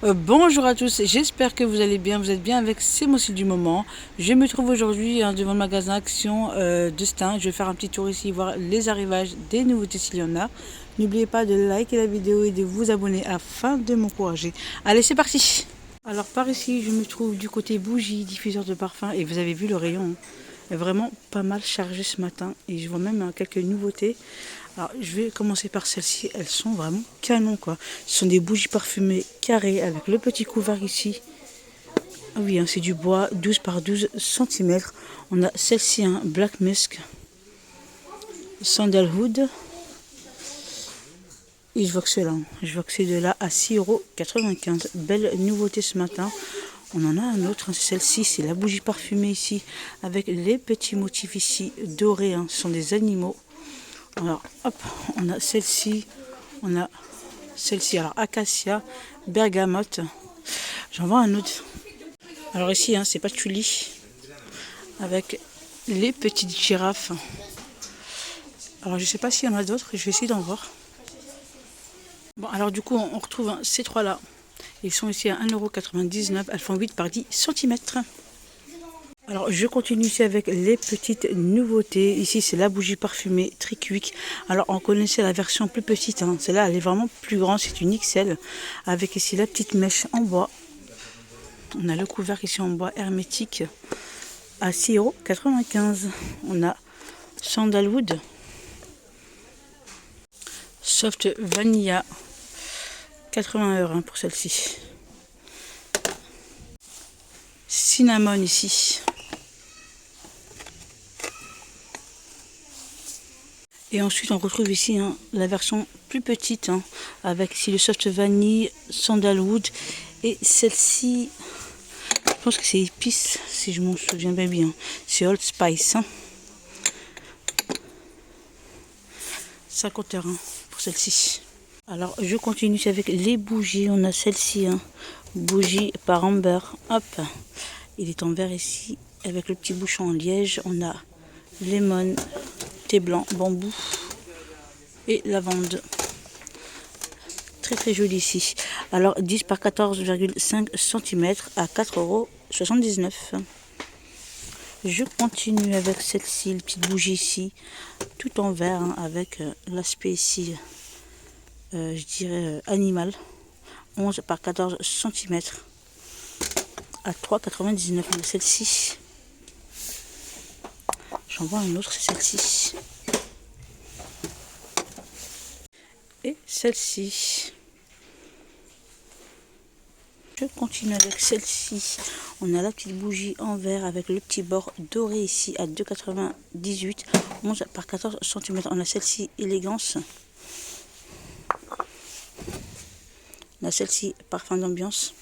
Bonjour à tous, j'espère que vous allez bien, vous êtes bien avec C'est moi aussi du moment. Je me trouve aujourd'hui devant le magasin Action de Stein. Je vais faire un petit tour ici, voir les arrivages des nouveautés s'il y en a. N'oubliez pas de liker la vidéo et de vous abonner afin de m'encourager. Allez, c'est parti! Alors par ici, je me trouve du côté bougie, diffuseur de parfum, et vous avez vu le rayon, est vraiment pas mal chargé ce matin, et je vois même quelques nouveautés. Alors je vais commencer par celles-ci, elles sont vraiment canon quoi. Ce sont des bougies parfumées carrées avec le petit couvert ici. Ah oui, hein, c'est du bois 12 par 12 cm. On a celle-ci, un Black Musk, Sandalwood. Et je vois que c'est de là à 6,95 €. Belle nouveauté ce matin. On en a un autre, hein, celle-ci, c'est la bougie parfumée ici, avec les petits motifs ici dorés, hein, ce sont des animaux. Alors hop, on a celle-ci, alors acacia, bergamote. J'en vois un autre. Alors ici, hein, c'est patchouli, avec les petites girafes. Alors je sais pas s'il y en a d'autres, je vais essayer d'en voir. Bon, alors du coup, on retrouve hein, ces trois-là. Ils sont ici à 1,99 €. Elles font 8 par 10 cm. Alors, je continue ici avec les petites nouveautés. Ici, c'est la bougie parfumée Triquick. Alors, on connaissait la version plus petite. Hein. Celle-là, elle est vraiment plus grande. C'est une XL. Avec ici la petite mèche en bois. On a le couvercle ici en bois hermétique à 6,95 €. On a Sandalwood. Soft Vanilla. 80 € hein, pour celle-ci. Cinnamon ici. Et ensuite, on retrouve ici hein, la version plus petite, hein, avec ici le soft vanille, sandalwood. Et celle-ci, je pense que c'est épice, si je m'en souviens bien. C'est Old Spice. Hein. 50 € hein, pour celle-ci. Alors, je continue avec les bougies. On a celle-ci, hein, bougie par Amber. Hop, il est en vert ici, avec le petit bouchon en liège. On a lemon, thé blanc, bambou et lavande. Très très joli ici. Alors 10 par 14,5 cm à 4,79 €. Je continue avec celle-ci, une petite bougie ici, tout en vert, hein, avec l'aspect ici, je dirais animal. 11 par 14 cm à 3,99 €. Celle-ci, j'en vois une autre, c'est celle-ci. Et celle-ci. Je continue avec celle-ci. On a la petite bougie en verre avec le petit bord doré ici à 2,98 €, 11 par 14 cm. On a celle-ci, élégance. On a celle-ci, parfum d'ambiance.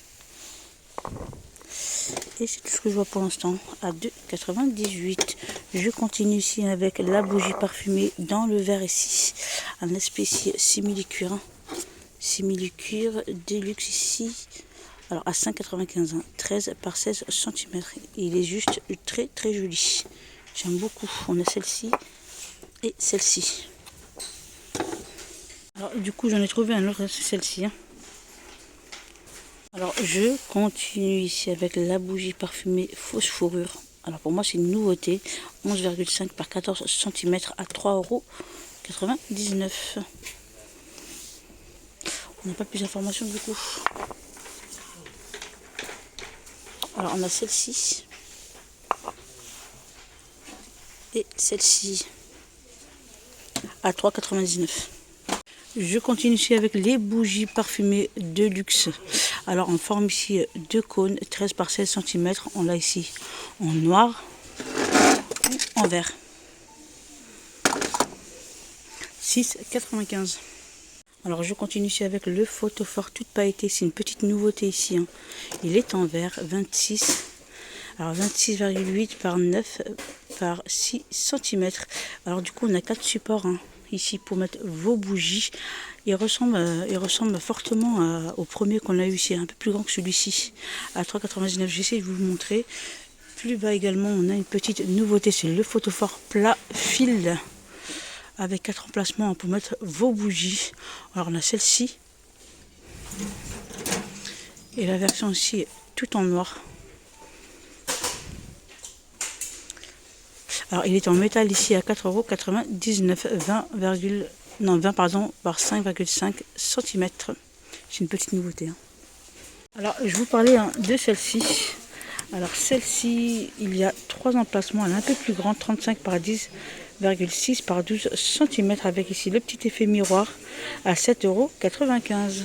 Et c'est tout ce que je vois pour l'instant à 2,98 €. Je continue ici avec la bougie parfumée dans le verre ici. Un espèce simili-cuir. Simili-cuir Deluxe ici. Alors à 5,95 €, hein, 13 par 16 cm. Il est juste très très joli. J'aime beaucoup. On a celle-ci et celle-ci. Alors du coup j'en ai trouvé un autre, c'est celle-ci. Hein. Alors je continue ici avec la bougie parfumée fausse fourrure. Alors pour moi c'est une nouveauté. 11,5 par 14 cm à 3,99 €. On n'a pas plus d'informations du coup. Alors on a celle-ci et celle-ci à 3,99 €. Je continue ici avec les bougies parfumées de luxe. Alors en forme ici de cône, 13 par 16 cm. On l'a ici en noir ou en vert. 6,95 €. Alors je continue ici avec le photophore toute pailleté. C'est une petite nouveauté ici. Hein. Il est en vert, 26. Alors 26,8 par 9 par 6 cm. Alors du coup on a 4 supports hein, ici pour mettre vos bougies. Il ressemble fortement au premier qu'on a eu ici, un peu plus grand que celui-ci, à 3,99 €. J'essaie de vous montrer. Plus bas également on a une petite nouveauté, c'est le photophore plat fil. Avec 4 emplacements pour mettre vos bougies. Alors on a celle-ci Et la version aussi tout en noir. Alors il est en métal ici à 4,99 €, 20 pardon, par 5,5 cm. C'est une petite nouveauté. Hein. Alors je vous parlais de celle-ci. Alors celle-ci, il y a 3 emplacements. Elle est un peu plus grande, 35 par 10,6 par 12 cm, avec ici le petit effet miroir à 7,95 €.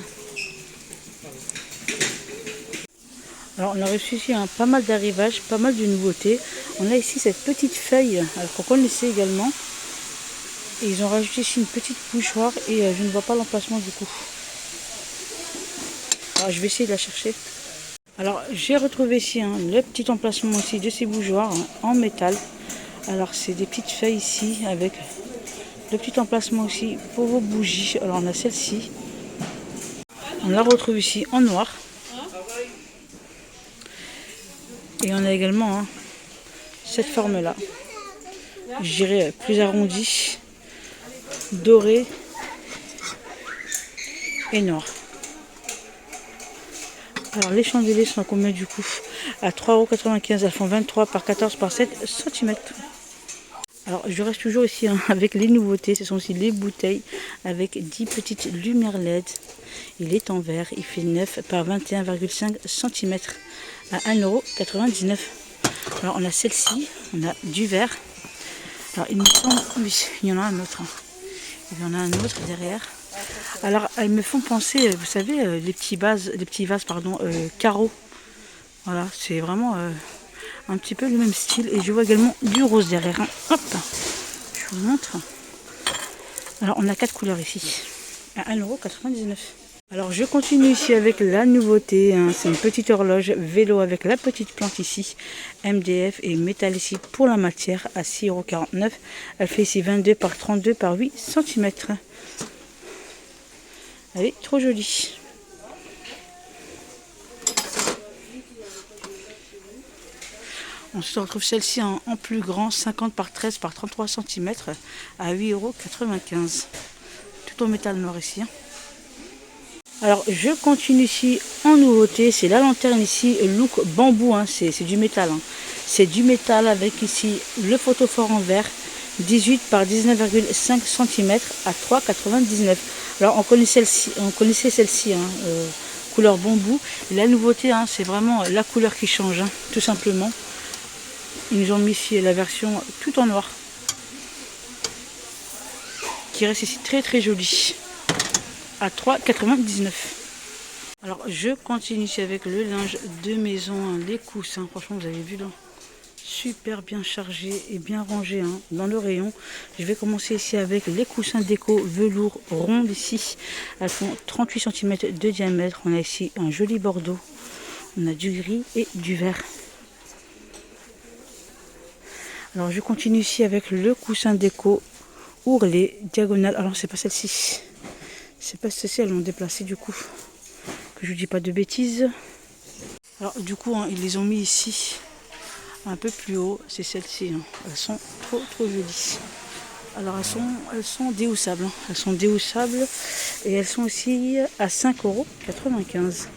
Alors on a reçu ici pas mal d'arrivages, pas mal de nouveautés. On a ici cette petite feuille, alors qu'on connaissait également. Et ils ont rajouté ici une petite bouchoir et je ne vois pas l'emplacement du coup. Alors je vais essayer de la chercher. Alors j'ai retrouvé ici le petit emplacement aussi de ces bougeoirs en métal. Alors c'est des petites feuilles ici avec le petit emplacement aussi pour vos bougies. Alors on a celle-ci. On la retrouve ici en noir. Et on a également cette forme-là. Je dirais plus arrondie, dorée et noire. Alors les chandeliers sont à combien du coup? À 3,95 €. Elles font 23 par 14 par 7 cm. Alors je reste toujours ici avec les nouveautés. Ce sont aussi les bouteilles avec 10 petites lumières LED. Il est en verre. Il fait 9 par 21,5 cm à 1,99 €. Alors on a celle-ci. On a du verre. Alors il me semble... Oui, il y en a un autre. Il y en a un autre derrière. Alors elles me font penser, vous savez, les petits vases carreaux. Voilà, c'est vraiment un petit peu le même style. Et je vois également du rose derrière. Hop, je vous montre. Alors on a 4 couleurs ici, à 1,99 €. Alors je continue ici avec la nouveauté. C'est une petite horloge vélo avec la petite plante ici. MDF et métal ici pour la matière à 6,49 €. Elle fait ici 22 par 32 par 8 cm. Elle est trop jolie. Ensuite on retrouve celle-ci en plus grand, 50 par 13 par 33 cm à 8,95 €. Tout en métal noir ici. Alors je continue ici en nouveauté. C'est la lanterne ici, look bambou. C'est du métal. C'est du métal avec ici le photophore en verre. 18 par 19,5 cm à 3,99 €. Alors on connaissait celle-ci, couleur bambou. Et la nouveauté, c'est vraiment la couleur qui change, tout simplement. Ils nous ont mis ici la version tout en noir, qui reste ici très très jolie, à 3,99 €. Alors je continue ici avec le linge de maison, les coussins. Franchement vous avez vu là, super bien chargé et bien rangé dans le rayon. Je vais commencer ici avec les coussins déco velours rondes ici. Elles font 38 cm de diamètre. On a ici un joli bordeaux. On a du gris et du vert. Alors je continue ici avec le coussin déco ourlet diagonale. Alors c'est pas celle-ci. C'est pas celle-ci, elles l'ont déplacé du coup. Que je vous dis pas de bêtises. Alors du coup ils les ont mis ici. Un peu plus haut, c'est celle-ci. Elles sont trop jolies. Alors elles sont déhoussables. Elles sont déhoussables et elles sont aussi à 5,95 €.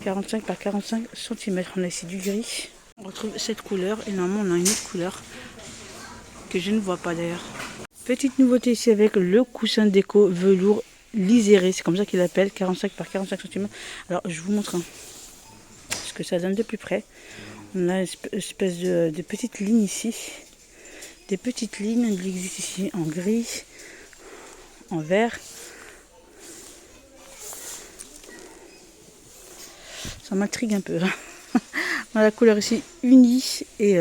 45 par 45 cm. On a ici du gris. On retrouve cette couleur et normalement on a une autre couleur que je ne vois pas d'ailleurs. Petite nouveauté ici avec le coussin déco velours liséré. C'est comme ça qu'il l'appelle. 45 par 45 cm. Alors je vous montre ce que ça donne de plus près. On a une espèce de petite ligne ici. Des petites lignes. Il existe ici en gris, en vert. Ça m'intrigue un peu. On a la couleur ici unie et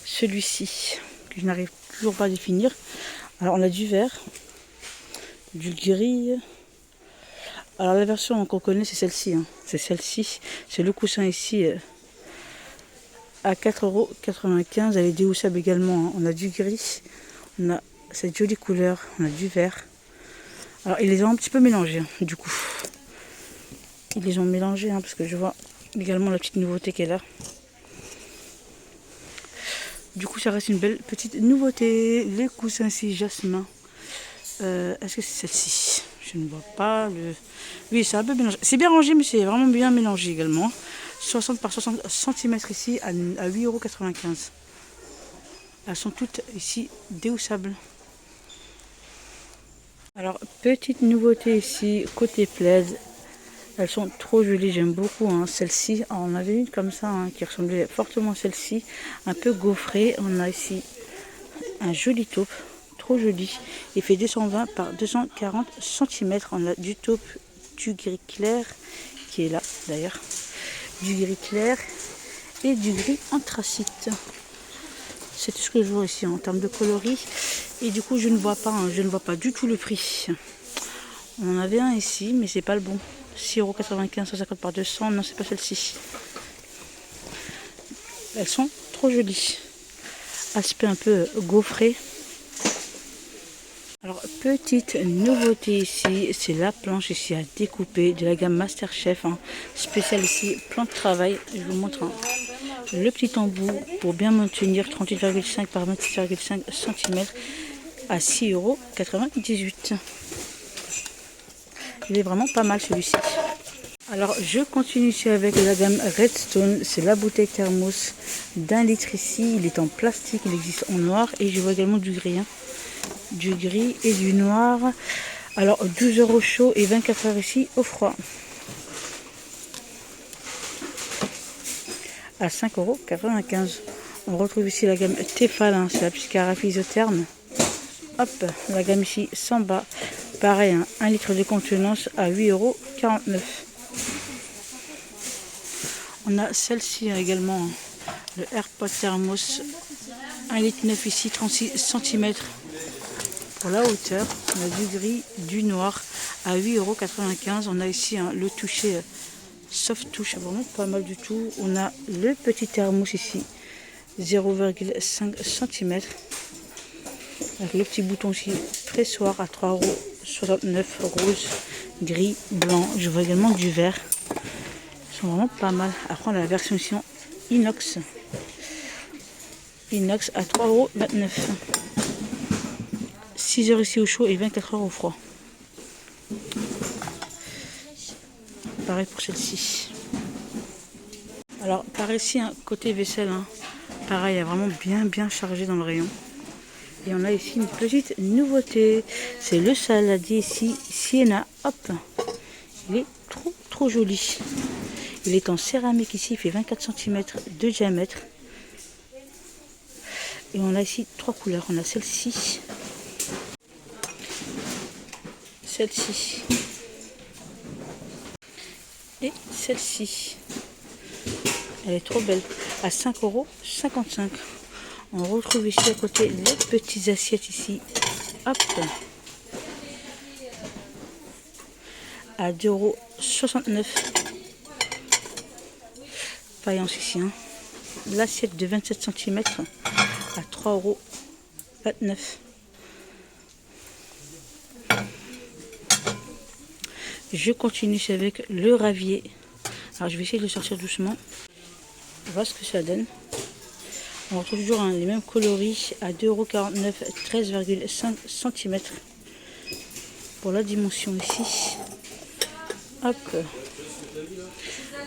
celui-ci que je n'arrive toujours pas à définir. Alors on a du vert, du gris. Alors la version qu'on connaît c'est celle-ci. C'est celle-ci. C'est le coussin ici. À 4,95 €, elle est déhoussable également. On a du gris, on a cette jolie couleur, on a du vert. Alors ils les ont un petit peu mélangés du coup. Ils les ont mélangés parce que je vois également la petite nouveauté qui est là. Du coup ça reste une belle petite nouveauté. Les coussins ici jasmin. Est-ce que c'est celle-ci? Je ne vois pas le... Oui, c'est un peu mélangé. C'est bien rangé, mais c'est vraiment bien mélangé également. 60 par 60 cm ici à 8,95 €. Elles sont toutes ici déhoussables. Alors, petite nouveauté ici, côté plaid. Elles sont trop jolies, j'aime beaucoup hein, celle-ci. On avait une comme ça hein, qui ressemblait fortement à celle-ci, un peu gaufrée. On a ici un joli taupe, trop joli. Il fait 220 par 240 cm. On a du taupe, du gris clair qui est là d'ailleurs, du gris clair et du gris anthracite. C'est tout ce que je vois ici en termes de coloris. Et du coup, je ne vois pas, hein, je ne vois pas du tout le prix. On en avait un ici, mais c'est pas le bon. 6,95 €, 150 par 200. Non, c'est pas celle-ci. Elles sont trop jolies. Aspect un peu gaufré. Alors, petite nouveauté ici, c'est la planche ici à découper de la gamme Masterchef. Hein, spécial ici, plan de travail. Je vous montre hein, le petit embout pour bien maintenir 38,5 par 26,5 cm à 6,98 €. Il est vraiment pas mal celui-ci. Alors je continue ici avec la gamme Redstone. C'est la bouteille thermos d'1 litre ici. Il est en plastique, il existe en noir et je vois également du gris. Hein. Du gris et du noir. Alors 12 € chaud et 24 € ici au froid. À 5,95 €. On retrouve ici la gamme Tefal, hein, c'est la petite carafe isotherme. Hop, la gamme ici Samba. Pareil, hein, 1 litre de contenance à 8,49 €. On a celle-ci également, hein, le AirPod Thermos, 1,9 litre ici, 36 cm pour la hauteur. On a du gris, du noir à 8,95 €. On a ici hein, le toucher soft touch, vraiment pas mal du tout. On a le petit thermos ici, 0,5 cm. Avec le petit bouton ici, pressoir à 3,69 €, rose, gris, blanc. Je vois également du vert. Ils sont vraiment pas mal. Après, on a la version ici en inox. Inox à 3,29 €. 6 € ici au chaud et 24 € au froid. Pareil pour celle-ci. Alors, par ici, hein, côté vaisselle, hein, pareil, il y a vraiment bien chargé dans le rayon. Et on a ici une petite nouveauté. C'est le saladier ici, Sienna. Hop, il est trop joli. Il est en céramique ici, il fait 24 cm de diamètre. Et on a ici 3 couleurs. On a celle-ci, celle-ci et celle-ci. Elle est trop belle. À 5,55 €. On retrouve ici à côté les petites assiettes ici. Hop. À 2,69 €. Faïence ici. Hein. L'assiette de 27 cm à 3,29 €. Je continue avec le ravier. Alors je vais essayer de le sortir doucement. On voit ce que ça donne. On retrouve toujours hein, les mêmes coloris à 2,49 €, 13,5 cm pour la dimension ici. Hop.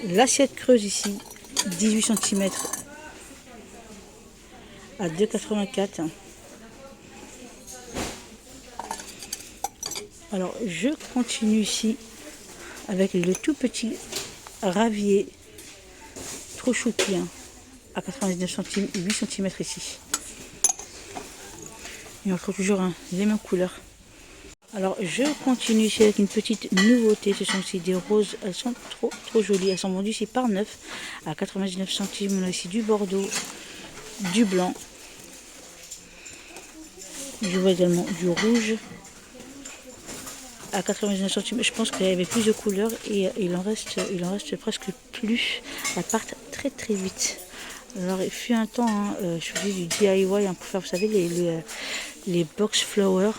L'assiette creuse ici, 18 cm à 2,84 €. Alors je continue ici avec le tout petit ravier trop choupi hein, à 99 centimes, 8 cm ici. Et on retrouve toujours hein, les mêmes couleurs. Alors je continue ici avec une petite nouveauté. Ce sont aussi des roses. Elles sont trop jolies. Elles sont vendues ici par 9 à 99 centimes. On a ici du bordeaux, du blanc. Je vois également du rouge à 99 centimes. Je pense qu'il y avait plus de couleurs et il en reste presque plus. Elles partent très vite. Alors il fut un temps, hein, je faisais du DIY hein, pour faire, vous savez, les box flowers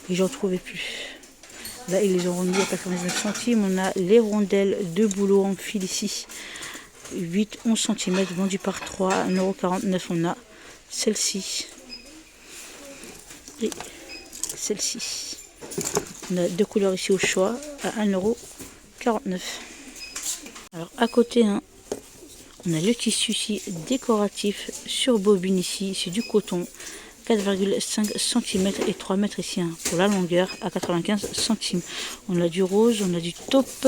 et j'en trouvais plus. Là ils les ont remis à 99 centimes. On a les rondelles de bouleau en fil ici, 8-11 cm vendues par 3, 1,49 €. On a celle-ci et celle-ci. On a deux couleurs ici au choix à 1,49 €. Alors à côté, hein, on a le tissu ici décoratif sur bobine ici. C'est du coton. 4,5 cm et 3 mètres ici hein, pour la longueur à 95 centimes. On a du rose, on a du taupe.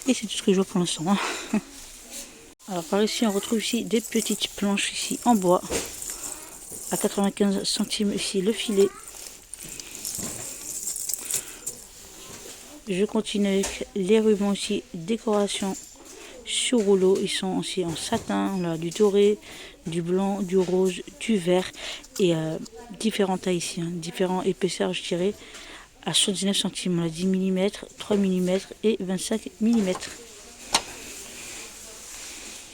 Et c'est tout ce que je vois pour l'instant. Hein. Alors par ici on retrouve ici des petites planches ici en bois. À 95 centimes ici le filet. Je continue avec les rubans ici, décoration sur rouleau. Ils sont aussi en satin, on a du doré, du blanc, du rose, du vert et différentes tailles ici, hein, différentes épaisseurs je dirais. À 79 centimes, on a 10 mm, 3 mm et 25 mm.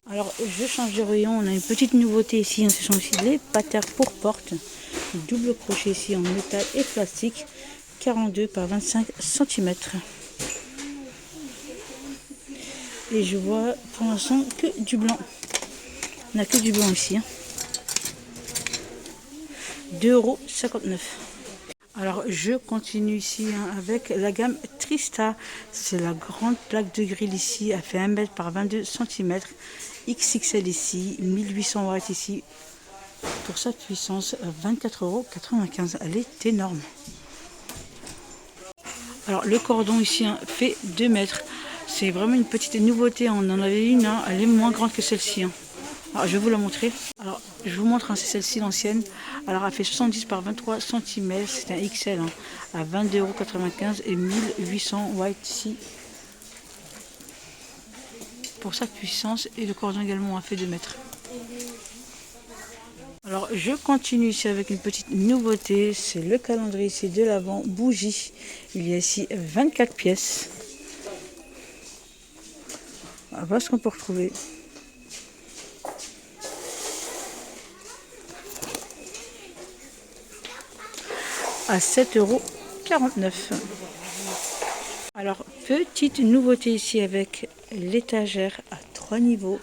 Alors je change de rayon, on a une petite nouveauté ici, hein, ce sont aussi les patères pour porte. Double crochet ici en métal et plastique, 42 par 25 cm. Et je vois pour l'instant que du blanc. On n'a que du blanc ici. Hein. 2,59 €. Alors je continue ici hein, avec la gamme Trista. C'est la grande plaque de grille ici. Elle fait 1 m par 22 cm. XXL ici. 1800 watts ici. Pour sa puissance, 24,95 €. Elle est énorme. Alors le cordon ici hein, fait 2 mètres. C'est vraiment une petite nouveauté. On en avait une. Hein, elle est moins grande que celle-ci. Hein. Alors je vais vous la montrer. Alors je vous montre, hein, c'est celle-ci l'ancienne. Alors elle fait 70 par 23 cm, c'est un XL hein, à 22,95 € et 1800 watts ici. Pour sa puissance et le cordon également a fait 2 mètres. Alors je continue ici avec une petite nouveauté, c'est le calendrier ici de l'Avent bougie. Il y a ici 24 pièces. Voilà ce qu'on peut retrouver. À 7,49 €. Alors, petite nouveauté ici avec l'étagère à 3 niveaux.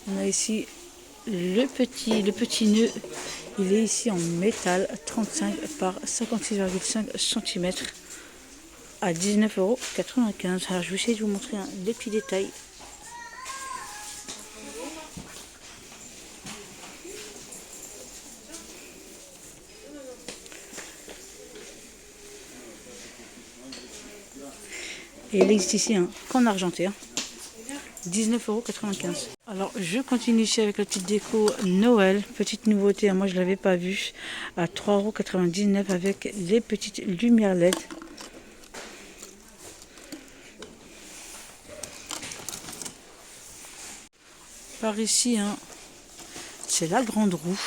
On a ici le petit nœud. Il est ici en métal 35 par 56,5 cm à 19,95 €. Alors, je vais essayer de vous montrer les petits détails. Et il existe ici qu'en argenté, 19,95 €. Alors je continue ici avec la petite déco Noël, petite nouveauté, moi je ne l'avais pas vue, à 3,99 € avec les petites lumières LED. Par ici, c'est la grande roue.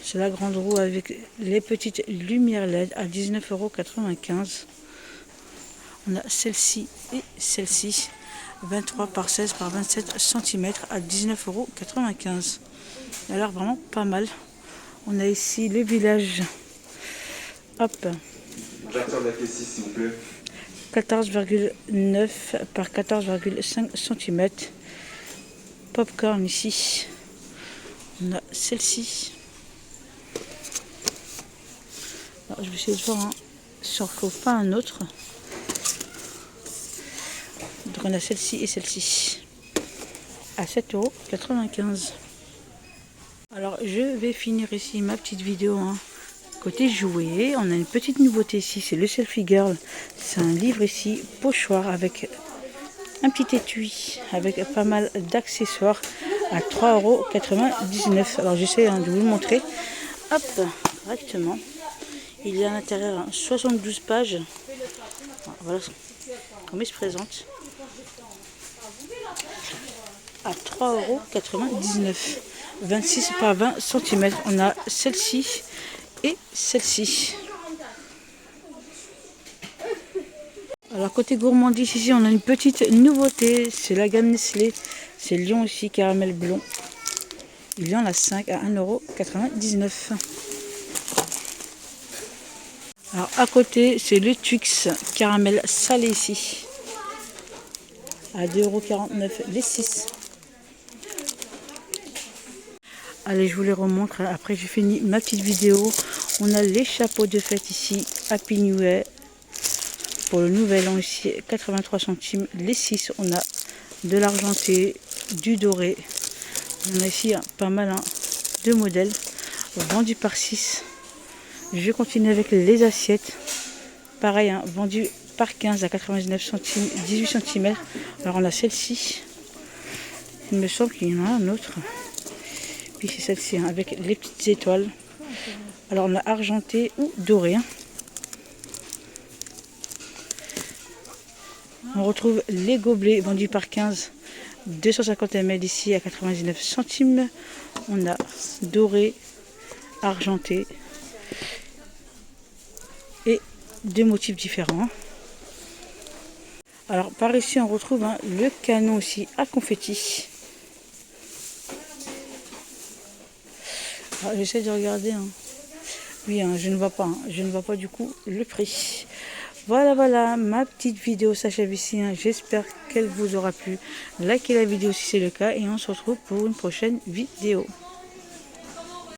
C'est la grande roue avec les petites lumières LED à 19,95 €. On a celle-ci et celle-ci, 23 par 16 par 27 cm à 19,95 €. Elle a l'air vraiment pas mal. On a ici le village. Hop. J'attends la caisse s'il vous plaît. 14,9 par 14,5 cm. Popcorn ici. On a celle-ci. Alors, je vais essayer de voir si on ne trouve pas un autre. Donc on a celle-ci et celle-ci à 7,95 €. Alors je vais finir ici ma petite vidéo. Côté jouet, on a une petite nouveauté ici, c'est le Selfie Girl. C'est un livre ici, pochoir avec un petit étui, avec pas mal d'accessoires à 3,99 €. Alors j'essaie de vous le montrer. Hop, correctement. Il y a à l'intérieur 72 pages. Voilà comment il se présente. À 3,99 €. 26 par 20 cm. On a celle-ci et celle-ci. Alors côté gourmandise ici on a une petite nouveauté, c'est la gamme Nestlé, c'est Lion ici caramel blond. Il y en a 5 à 1,99 €. Alors à côté c'est le Twix caramel salé ici à 2,49 € les 6. Allez, je vous les remontre. Après, j'ai fini ma petite vidéo. On a les chapeaux de fête ici. Happy New Year. Pour le nouvel an ici, 83 centimes. Les 6, on a de l'argenté, du doré. On a ici pas mal de modèles vendus par 6. Je vais continuer avec les assiettes. Pareil, vendu par 15 à 99 centimes, 18 cm. Alors on a celle-ci. Il me semble qu'il y en a un autre. Puis c'est celle-ci avec les petites étoiles. Alors on a argenté ou doré. On retrouve les gobelets vendus par 15, 250 ml ici à 99 centimes. On a doré, argenté et deux motifs différents. Alors par ici on retrouve le canon aussi à confetti. J'essaie de regarder. Oui, je ne vois pas du coup le prix. Voilà, ma petite vidéo s'achève ici. J'espère qu'elle vous aura plu. Likez la vidéo si c'est le cas et on se retrouve pour une prochaine vidéo.